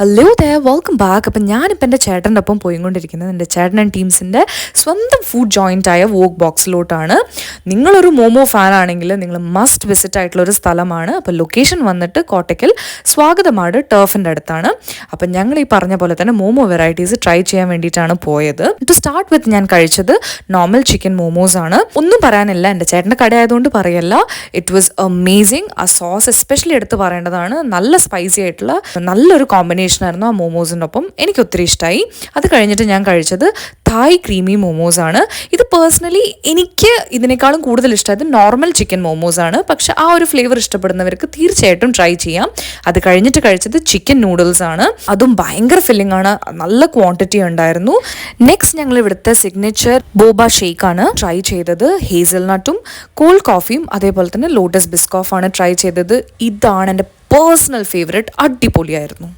Hello there welcome back. അപ്പം ഞാനിപ്പോൾ എൻ്റെ ചേട്ടൻ്റെ ഒപ്പം പോയിക്കൊണ്ടിരിക്കുന്നത് എൻ്റെ ചേട്ടൻ ആൻഡ് ടീംസിൻ്റെ സ്വന്തം ഫുഡ് ജോയിൻ്റായ വോക്ക് ബോക്സിലോട്ടാണ്. നിങ്ങളൊരു മോമോ ഫാൻ ആണെങ്കിൽ നിങ്ങൾ മസ്റ്റ് വിസിറ്റ് ആയിട്ടുള്ളൊരു സ്ഥലമാണ്. അപ്പോൾ ലൊക്കേഷൻ വന്നിട്ട് കോട്ടയ്ക്കൽ സ്വാഗതമാട് ടർഫിൻ്റെ അടുത്താണ്. അപ്പം ഞങ്ങൾ ഈ പറഞ്ഞ പോലെ തന്നെ മോമോ വെറൈറ്റീസ് ട്രൈ ചെയ്യാൻ വേണ്ടിയിട്ടാണ് പോയത്. ടു സ്റ്റാർട്ട് വിത്ത് ഞാൻ കഴിച്ചത് നോർമൽ ചിക്കൻ മോമോസ് ആണ്. ഒന്നും പറയാനില്ല, എൻ്റെ ചേട്ടൻ്റെ കടയായതുകൊണ്ട് പറയല്ല. It was amazing. ആ സോസ് എസ്പെഷ്യലി എടുത്ത് പറയേണ്ടതാണ്. നല്ല സ്പൈസി ആയിട്ടുള്ള നല്ലൊരു കോമ്പിനേഷൻ ആയിരുന്നു ആ മോമോസിൻ്റെ ഒപ്പം. എനിക്ക് ഒത്തിരി ഇഷ്ടമായി. അത് കഴിഞ്ഞിട്ട് ഞാൻ കഴിച്ചത് തായ് ക്രീമി മോമോസ് ആണ്. ഇത് പേഴ്സണലി എനിക്ക് ഇതിനേക്കാളും കൂടുതൽ ഇഷ്ടമായത് നോർമൽ ചിക്കൻ മോമോസ് ആണ്. പക്ഷെ ആ ഒരു ഫ്ലേവർ ഇഷ്ടപ്പെടുന്നവർക്ക് തീർച്ചയായിട്ടും ട്രൈ ചെയ്യാം. അത് കഴിഞ്ഞിട്ട് കഴിച്ചത് ചിക്കൻ നൂഡിൽസ് ആണ്. അതും ഭയങ്കര ഫില്ലിംഗ് ആണ്, നല്ല ക്വാണ്ടിറ്റി ഉണ്ടായിരുന്നു. നെക്സ്റ്റ് ഞങ്ങൾ ഇവിടുത്തെ സിഗ്നേച്ചർ ബോബ ഷേക്ക് ആണ് ട്രൈ ചെയ്തത്. ഹേസൽനട്ടും കോൾഡ് കോഫിയും അതേപോലെ തന്നെ ലോട്ടസ് ബിസ്കോഫ് ആണ് ട്രൈ ചെയ്തത്. ഇതാണ് എൻ്റെ പേഴ്സണൽ ഫേവറേറ്റ്. അടിപൊളിയായിരുന്നു.